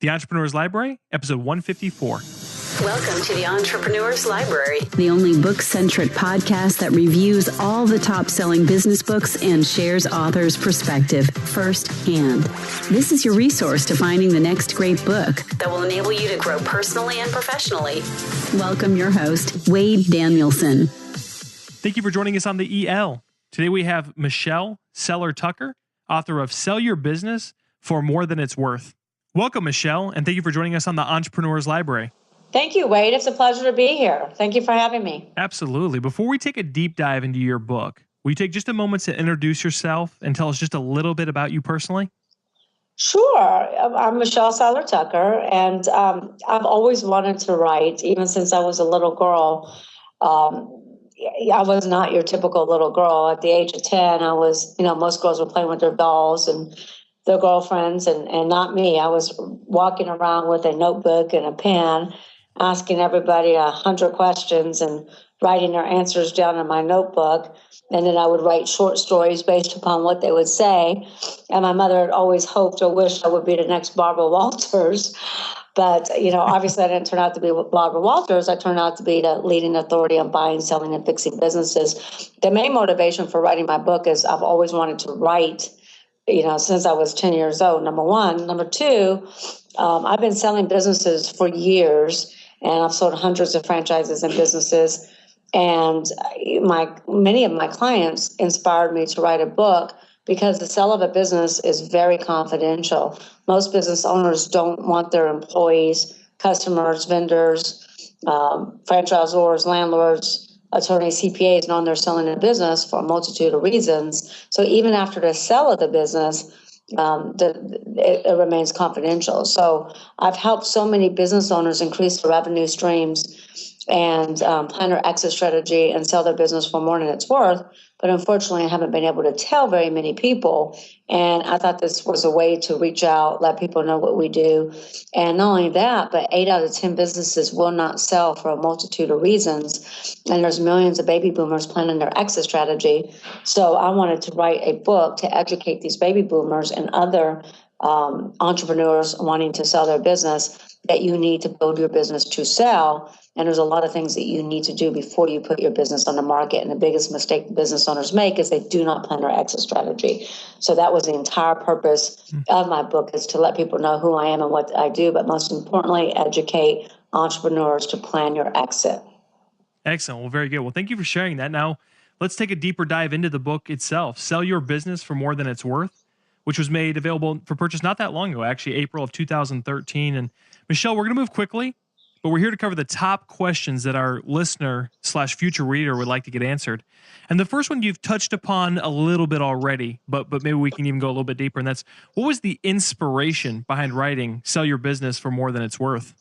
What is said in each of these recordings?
The Entrepreneur's Library, episode 154. Welcome to the Entrepreneur's Library, the only book-centric podcast that reviews all the top-selling business books and shares authors' perspective firsthand. This is your resource to finding the next great book that will enable you to grow personally and professionally. Welcome your host, Wade Danielson. Thank you for joining us on the EL. Today we have Michelle Seiler-Tucker, author of Sell Your Business for More Than It's Worth. Welcome, Michelle, and thank you for joining us on the Entrepreneur's Library. Thank you, Wade. It's a pleasure to be here. Thank you for having me. Absolutely. Before we take a deep dive into your book, will you take just a moment to introduce yourself and tell us just a little bit about you personally? Sure. I'm Michelle Seiler-Tucker, and I've always wanted to write, even since I was a little girl. I was not your typical little girl. At the age of 10, I was, most girls were playing with their dolls and their girlfriends, and not me. I was walking around with a notebook and a pen, asking everybody 100 questions and writing their answers down in my notebook. And then I would write short stories based upon what they would say. And my mother had always hoped or wished I would be the next Barbara Walters. But, obviously I didn't turn out to be Barbara Walters. I turned out to be the leading authority on buying, selling, and fixing businesses. The main motivation for writing my book is I've always wanted to write, since I was 10 years old, number one. Number two, I've been selling businesses for years. And I've sold hundreds of franchises and businesses. And many of my clients inspired me to write a book because the sale of a business is very confidential. Most business owners don't want their employees, customers, vendors, franchisors, landlords, attorneys, CPAs knowing they're selling a business for a multitude of reasons. So even after the sale of the business, it remains confidential. So I've helped so many business owners increase their revenue streams and plan their exit strategy and sell their business for more than it's worth. But unfortunately, I haven't been able to tell very many people. And I thought this was a way to reach out, let people know what we do. And not only that, but 8 out of 10 businesses will not sell for a multitude of reasons. And there's millions of baby boomers planning their exit strategy. So I wanted to write a book to educate these baby boomers and other entrepreneurs wanting to sell their business that you need to build your business to sell. And there's a lot of things that you need to do before you put your business on the market. And the biggest mistake business owners make is they do not plan their exit strategy. So that was the entire purpose of my book, is to let people know who I am and what I do, but most importantly, educate entrepreneurs to plan your exit. Excellent. Well, very good. Well, thank you for sharing that. Now, let's take a deeper dive into the book itself, Sell Your Business for More Than It's Worth, which was made available for purchase not that long ago, actually April of 2013. And Michelle, we're going to move quickly, but we're here to cover the top questions that our listener/future reader would like to get answered. And the first one you've touched upon a little bit already, but maybe we can even go a little bit deeper. And that's, what was the inspiration behind writing Sell Your Business for More Than It's Worth?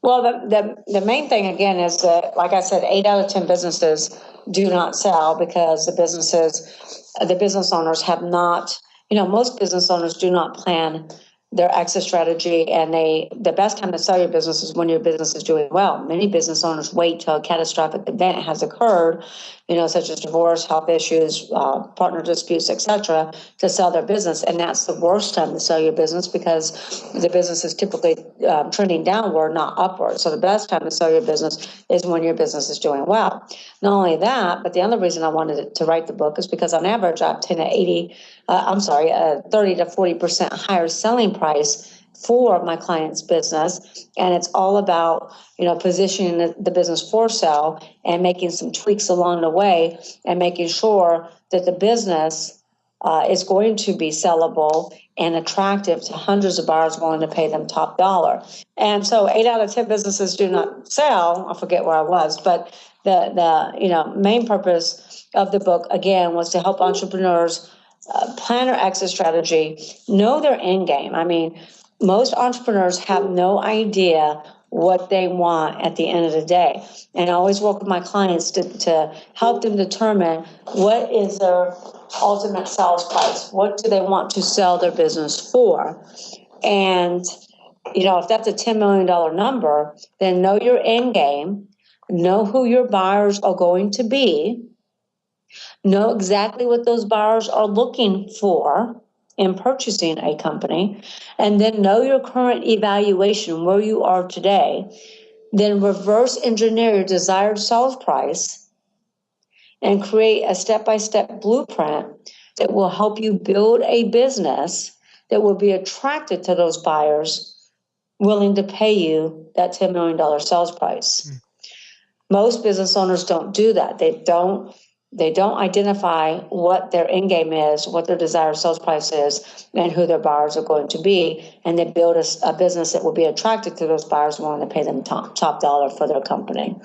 Well, the main thing, again, is that, like I said, 8 out of 10 businesses do not sell because the business owners have not, most business owners do not plan their exit strategy, and the best time to sell your business is when your business is doing well. Many business owners wait till a catastrophic event has occurred, such as divorce, health issues, partner disputes, etc., to sell their business. And that's the worst time to sell your business because the business is typically trending downward, not upward. So the best time to sell your business is when your business is doing well. Not only that, but the other reason I wanted to write the book is because on average I obtain a 30 to 40% higher selling price for my client's business. And it's all about, positioning the business for sale and making some tweaks along the way and making sure that the business is going to be sellable and attractive to hundreds of buyers willing to pay them top dollar. And so 8 out of 10 businesses do not sell. I forget where I was, but the main purpose of the book, again, was to help entrepreneurs plan their exit strategy, know their end game. I mean, most entrepreneurs have no idea what they want at the end of the day. And I always work with my clients to help them determine what is their ultimate sales price. What do they want to sell their business for? And, if that's a $10 million number, then know your end game, know who your buyers are going to be, know exactly what those buyers are looking for, in purchasing a company, and then know your current evaluation, where you are today, then reverse engineer your desired sales price and create a step-by-step blueprint that will help you build a business that will be attracted to those buyers willing to pay you that $10 million sales price. Most business owners don't do that. They don't identify what their end game is, what their desired sales price is, and who their buyers are going to be. And they build a business that will be attracted to those buyers willing to pay them top dollar for their company.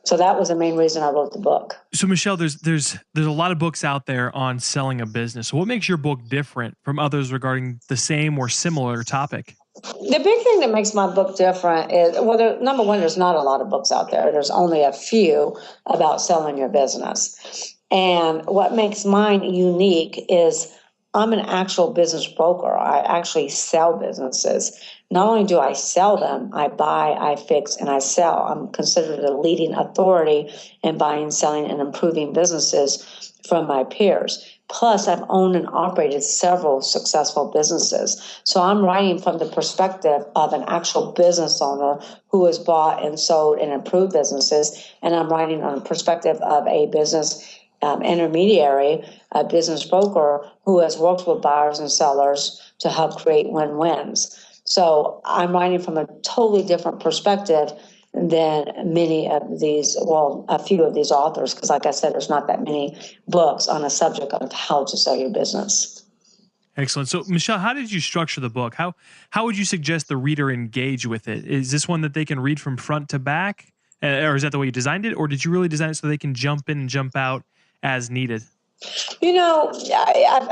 So that was the main reason I wrote the book. So Michelle, there's a lot of books out there on selling a business. So what makes your book different from others regarding the same or similar topic? The big thing that makes my book different is, well, number one, there's not a lot of books out there. There's only a few about selling your business. And what makes mine unique is I'm an actual business broker. I actually sell businesses. Not only do I sell them, I buy, I fix, and I sell. I'm considered a leading authority in buying, selling, and improving businesses from my peers. Plus, I've owned and operated several successful businesses. So I'm writing from the perspective of an actual business owner who has bought and sold and improved businesses. And I'm writing on the perspective of a business intermediary, a business broker who has worked with buyers and sellers to help create win-wins. So I'm writing from a totally different perspective than many of these, well, a few of these authors, because like I said, there's not that many books on a subject of how to sell your business. Excellent. So Michelle, how did you structure the book? How would you suggest the reader engage with it? Is this one that they can read from front to back? Or is that the way you designed it? Or did you really design it so they can jump in and jump out as needed? You know,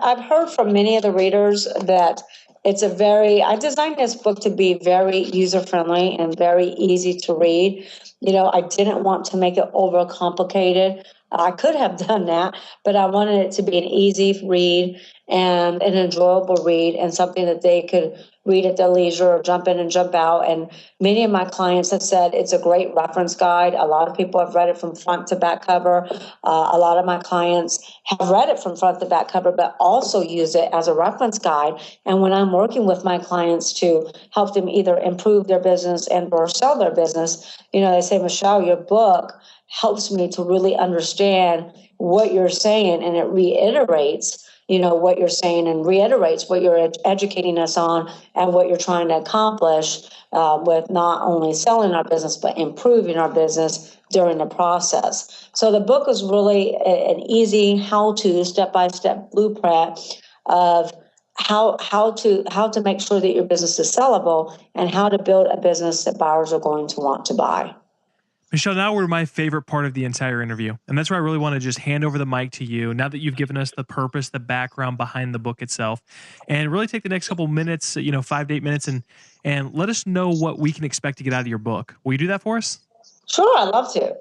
I've heard from many of the readers that I designed this book to be very user-friendly and very easy to read. You know, I didn't want to make it overcomplicated. I could have done that, but I wanted it to be an easy read and an enjoyable read and something that they could read at their leisure or jump in and jump out. And many of my clients have said it's a great reference guide. A lot of people have read it from front to back cover. A lot of my clients have read it from front to back cover, but also use it as a reference guide. And when I'm working with my clients to help them either improve their business and or sell their business, you know, they say, Michelle, your book helps me to really understand what you're saying, and it reiterates what you're saying and reiterates what you're educating us on and what you're trying to accomplish with not only selling our business, but improving our business during the process. So the book is really an easy how-to, step-by-step blueprint of how to make sure that your business is sellable and how to build a business that buyers are going to want to buy. Michelle, now we're my favorite part of the entire interview. And that's where I really want to just hand over the mic to you now that you've given us the purpose, the background behind the book itself, and really take the next couple minutes, 5 to 8 minutes, and let us know what we can expect to get out of your book. Will you do that for us? Sure, I'd love to.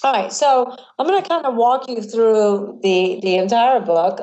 All right, so I'm going to kind of walk you through the entire book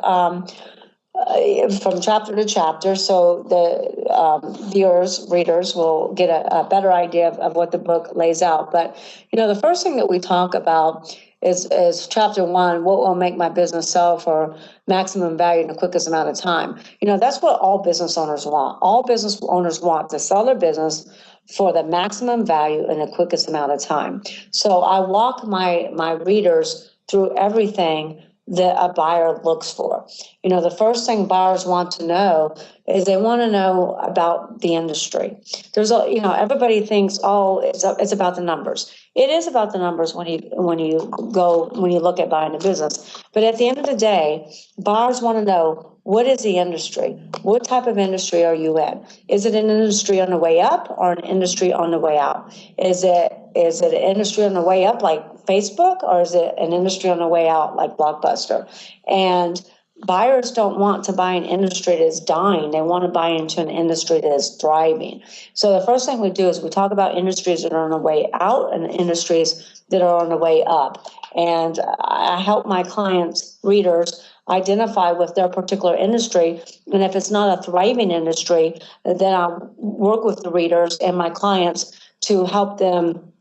from chapter to chapter, so the readers will get a better idea of what the book lays out. But, the first thing that we talk about is chapter 1, what will make my business sell for maximum value in the quickest amount of time. That's what all business owners want. All business owners want to sell their business for the maximum value in the quickest amount of time. So I walk my readers through everything that a buyer looks for. The first thing buyers want to know is they want to know about the industry. Everybody thinks, it's about the numbers. It is about the numbers when you look at buying a business. But at the end of the day, buyers want to know, what is the industry? What type of industry are you in? Is it an industry on the way up or an industry on the way out? Is it an industry on the way up like Facebook, or is it an industry on the way out like Blockbuster? And buyers don't want to buy an industry that is dying. They want to buy into an industry that is thriving. So the first thing we do is we talk about industries that are on the way out and industries that are on the way up. And I help my clients, readers, identify with their particular industry. And if it's not a thriving industry, then I'll work with the readers and my clients to help them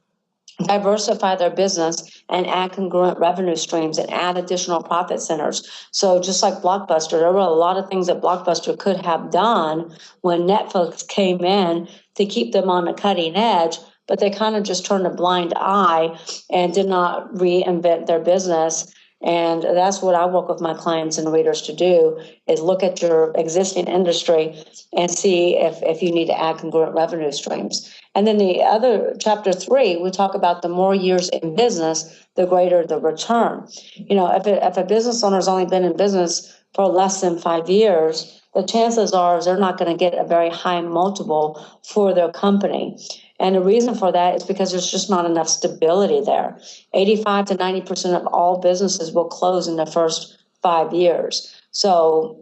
diversify their business and add congruent revenue streams and add additional profit centers. So just like Blockbuster, there were a lot of things that Blockbuster could have done when Netflix came in to keep them on the cutting edge, but they kind of just turned a blind eye and did not reinvent their business. And that's what I work with my clients and readers to do, is look at your existing industry and see if you need to add congruent revenue streams. And then the other, chapter 3, we talk about the more years in business, the greater the return. You know, if a business owner's only been in business for less than 5 years, the chances are they're not going to get a very high multiple for their company. And the reason for that is because there's just not enough stability there. 85 to 90% of all businesses will close in the first 5 years. So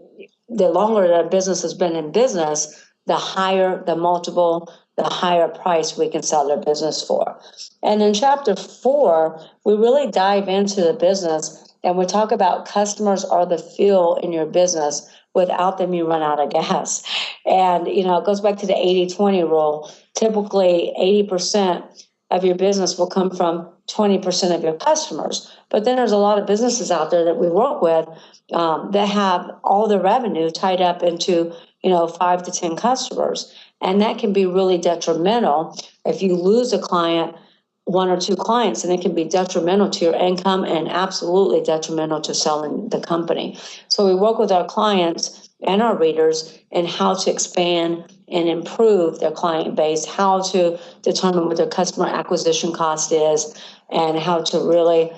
the longer that business has been in business, the higher the multiple, the higher price we can sell their business for. And in chapter 4, we really dive into the business and we talk about customers are the fuel in your business. Without them, you run out of gas. And, you know, it goes back to the 80-20 rule. Typically, 80% of your business will come from 20% of your customers. But then there's a lot of businesses out there that we work with that have all the revenue tied up into, 5 to 10 customers. And that can be really detrimental. If you lose a client, 1 or 2 clients, and it can be detrimental to your income and absolutely detrimental to selling the company. So we work with our clients and our readers in how to expand and improve their client base, how to determine what their customer acquisition cost is, and how to really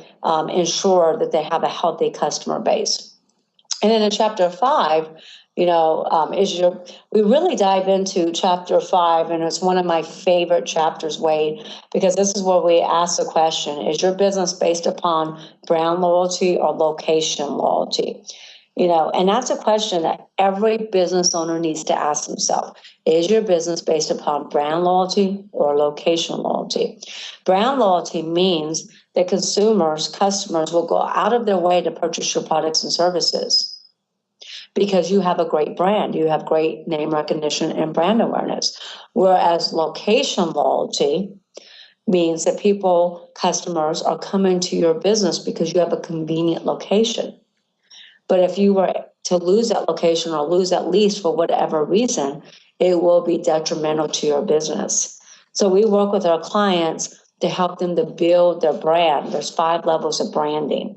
ensure that they have a healthy customer base. And then in chapter 5, we really dive into chapter 5, and it's one of my favorite chapters, Wade, because this is where we ask the question, is your business based upon brand loyalty or location loyalty? And that's a question that every business owner needs to ask themselves. Is your business based upon brand loyalty or location loyalty? Brand loyalty means that customers will go out of their way to purchase your products and services because you have a great brand, you have great name recognition and brand awareness. Whereas location loyalty means that customers are coming to your business because you have a convenient location. But if you were to lose that location or lose that lease for whatever reason, it will be detrimental to your business. So we work with our clients to help them to build their brand. There's 5 levels of branding.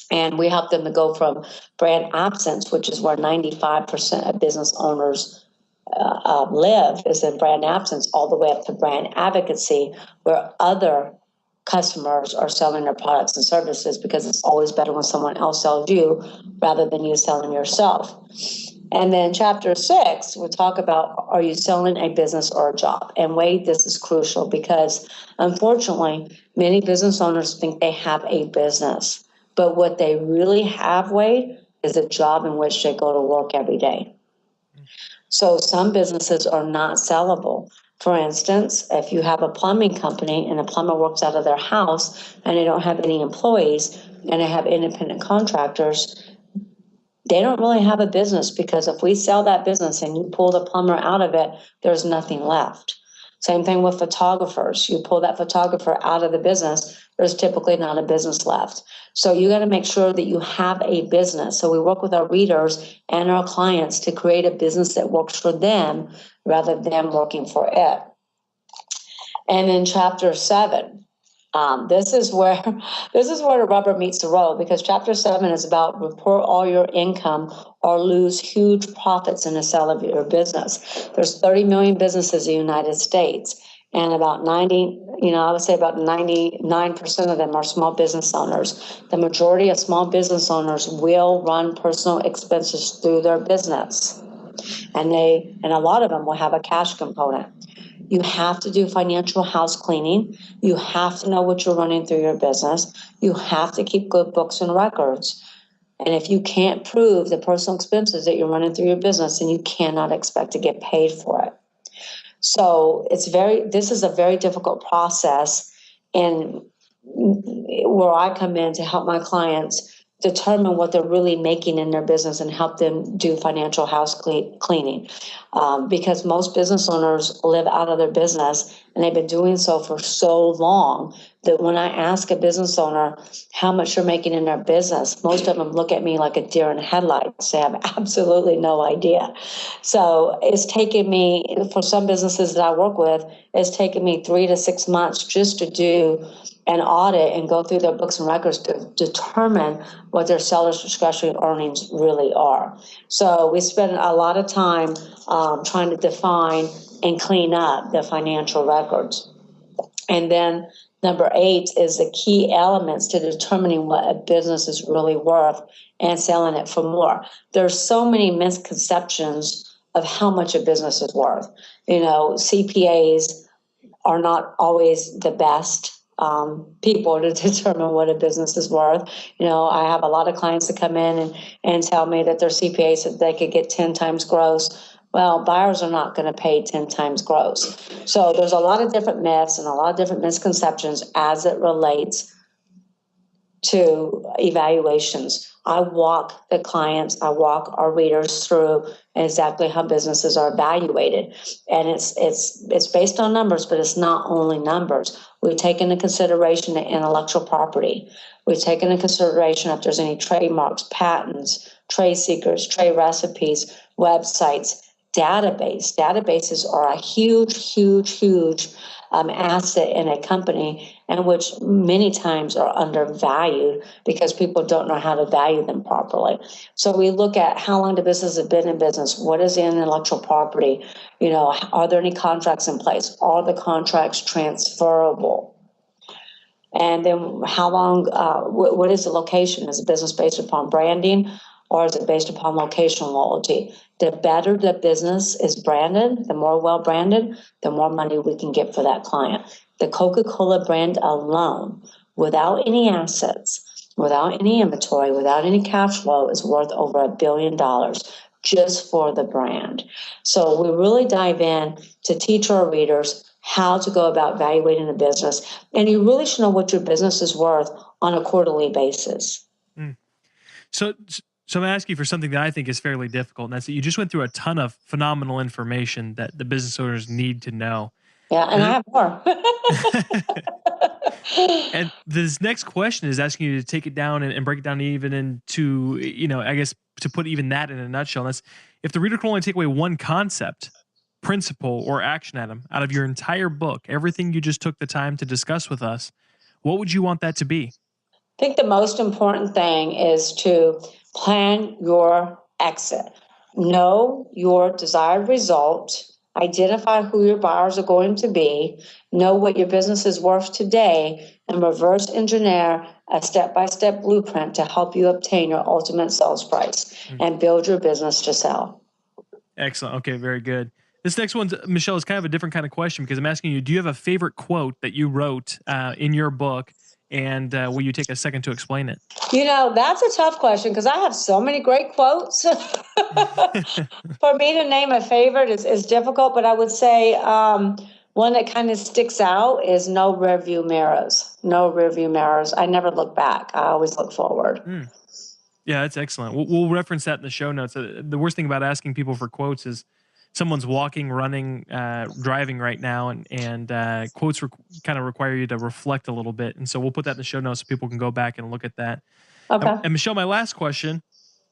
And we help them to go from brand absence, which is where 95% of business owners live, is in brand absence, all the way up to brand advocacy, where other customers are selling their products and services, because it's always better when someone else sells you rather than you selling yourself. And then chapter 6, we talk about, are you selling a business or a job? And Wade, this is crucial because unfortunately, many business owners think they have a business. But what they really have, Wade, is a job in which they go to work every day. So some businesses are not sellable. For instance, if you have a plumbing company and a plumber works out of their house and they don't have any employees and they have independent contractors, they don't really have a business, because if we sell that business and you pull the plumber out of it, there's nothing left. Same thing with photographers. You pull that photographer out of the business, there's typically not a business left. So you got to make sure that you have a business. So we work with our readers and our clients to create a business that works for them rather than working for it. And in chapter 7, this is where the rubber meets the road, because chapter 7 is about report all your income or lose huge profits in the sale of your business. There's 30 million businesses in the United States, and about 99% of them are small business owners. The majority of small business owners will run personal expenses through their business, and a lot of them will have a cash component. You have to do financial house cleaning. You have to know what you're running through your business. You have to keep good books and records. And if you can't prove the personal expenses that you're running through your business, then you cannot expect to get paid for it. So this is a very difficult process, and where I come in to help my clients determine what they're really making in their business and help them do financial house cleaning. Because most business owners live out of their business, and they've been doing so for so long that when I ask a business owner how much they're making in their business, most of them look at me like a deer in headlights. They have absolutely no idea. So it's taken me, for some businesses that I work with, it's taken me 3 to 6 months just to do an audit and go through their books and records to determine what their seller's discretionary earnings really are. So we spend a lot of time trying to define and clean up the financial records. And then number 8 is the key elements to determining what a business is really worth and selling it for more. There's so many misconceptions of how much a business is worth. CPAs are not always the best people to determine what a business is worth. I have a lot of clients that come in and tell me that their CPA said they could get 10 times gross. Well, buyers are not going to pay 10 times gross. So there's a lot of different myths and a lot of different misconceptions as it relates to evaluations. I walk the clients, I walk our readers through exactly how businesses are evaluated. And it's based on numbers, but it's not only numbers. We take into consideration the intellectual property. We take into consideration if there's any trademarks, patents, trade secrets, trade recipes, websites, database. Databases are a huge asset in a company, and which many times are undervalued because people don't know how to value them properly. So we look at how long the business has been in business. What is the intellectual property? Are there any contracts in place? Are the contracts transferable? And then how long, what is the location? Is the business based upon branding, or is it based upon location loyalty? The better the business is branded, the more well branded, the more money we can get for that client. The Coca-Cola brand alone, without any assets, without any inventory, without any cash flow, is worth over $1 billion just for the brand. So we really dive in to teach our readers how to go about evaluating the business. And you really should know what your business is worth on a quarterly basis. So I'm going to ask you for something that I think is fairly difficult, and that's that you just went through a ton of phenomenal information that the business owners need to know. Yeah, and I have more. And this next question is asking you to take it down and break it down even into, I guess to put even that in a nutshell. And that's, if the reader can only take away one concept, principle, or action item out of your entire book, everything you just took the time to discuss with us, what would you want that to be? I think the most important thing is to plan your exit. Know your desired result. Identify who your buyers are going to be. Know what your business is worth today, and reverse engineer a step-by-step blueprint to help you obtain your ultimate sales price and build your business to sell. Excellent. Okay, very good. This next one, Michelle, is kind of a different kind of question because I'm asking you, do you have a favorite quote that you wrote in your book? And will you take a second to explain it? That's a tough question because I have so many great quotes. For me to name a favorite is difficult, but I would say one that kind of sticks out is no rearview mirrors. No rearview mirrors. I never look back. I always look forward. Yeah, that's excellent. We'll reference that in the show notes. The worst thing about asking people for quotes is someone's walking, running, driving right now, and quotes kind of require you to reflect a little bit. And so we'll put that in the show notes so people can go back and look at that. Okay. And Michelle, my last question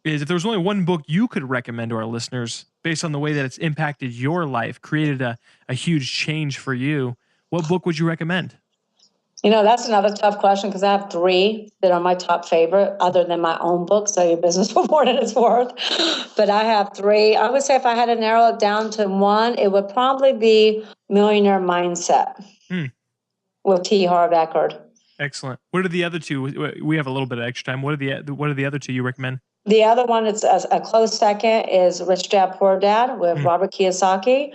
is, if there was only one book you could recommend to our listeners based on the way that it's impacted your life, created a huge change for you, what book would you recommend? That's another tough question because I have 3 that are my top favorite other than my own book, Sell Your Business for More Than It's Worth. But I have 3. I would say if I had to narrow it down to one, it would probably be Millionaire Mindset with T. Harv Eker. Excellent. What are the other 2? We have a little bit of extra time. What are the other 2 you recommend? The other one, it's a close second, is Rich Dad, Poor Dad with Robert Kiyosaki.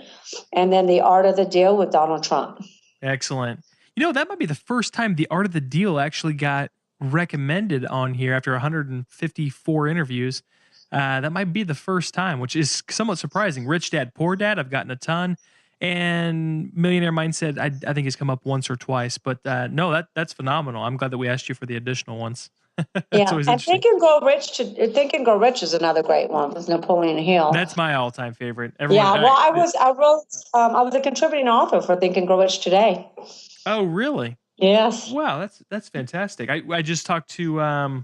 And then The Art of the Deal with Donald Trump. Excellent. That might be the first time The Art of the Deal actually got recommended on here after 154 interviews. That might be the first time, which is somewhat surprising. Rich Dad, Poor Dad, I've gotten a ton. And Millionaire Mindset, I think has come up once or twice. But no, that's phenomenal. I'm glad that we asked you for the additional ones. That's Yeah, always and interesting. Think and Grow Rich is another great one with Napoleon Hill. That's my all-time favorite. Everyone. Yeah, well, I was a contributing author for Think and Grow Rich Today. Oh, really? Yes. Wow, that's fantastic. I just talked to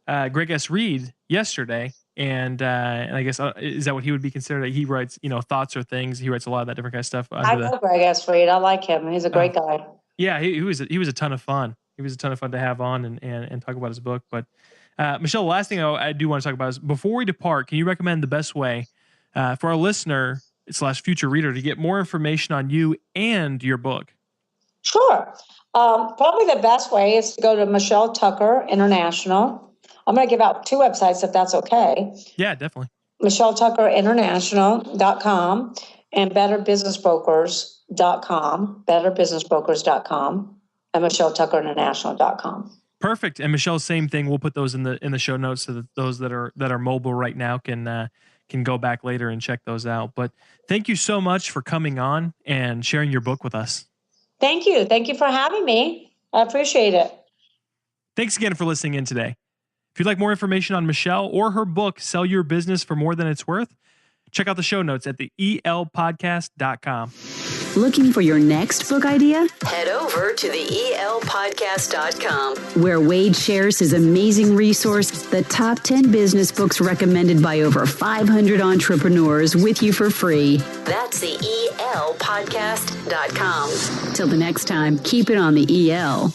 Greg S. Reed yesterday, and I guess is that what he would be considered? He writes, thoughts or things. He writes a lot of that different kind of stuff. I know Greg S. Reed. I like him. He's a great Oh, guy. yeah, he was a ton of fun. He was a ton of fun to have on and talk about his book. But Michelle, the last thing I do want to talk about is before we depart, can you recommend the best way for our listener / future reader to get more information on you and your book? Sure. Probably the best way is to go to Michelle Tucker International. I'm going to give out 2 websites if that's okay. Yeah, definitely. MichelleTuckerInternational.com and betterbusinessbrokers.com and MichelleTuckerInternational.com. Perfect. And Michelle, same thing. We'll put those in the show notes so that those that are mobile right now can go back later and check those out. But thank you so much for coming on and sharing your book with us. Thank you. Thank you for having me. I appreciate it. Thanks again for listening in today. If you'd like more information on Michelle or her book, Sell Your Business for More Than It's Worth, check out the show notes at the elpodcast.com. Looking for your next book idea? Head over to the elpodcast.com. Where Wade shares his amazing resource, the top 10 business books recommended by over 500 entrepreneurs with you for free. That's the elpodcast.com. Till the next time, keep it on the EL.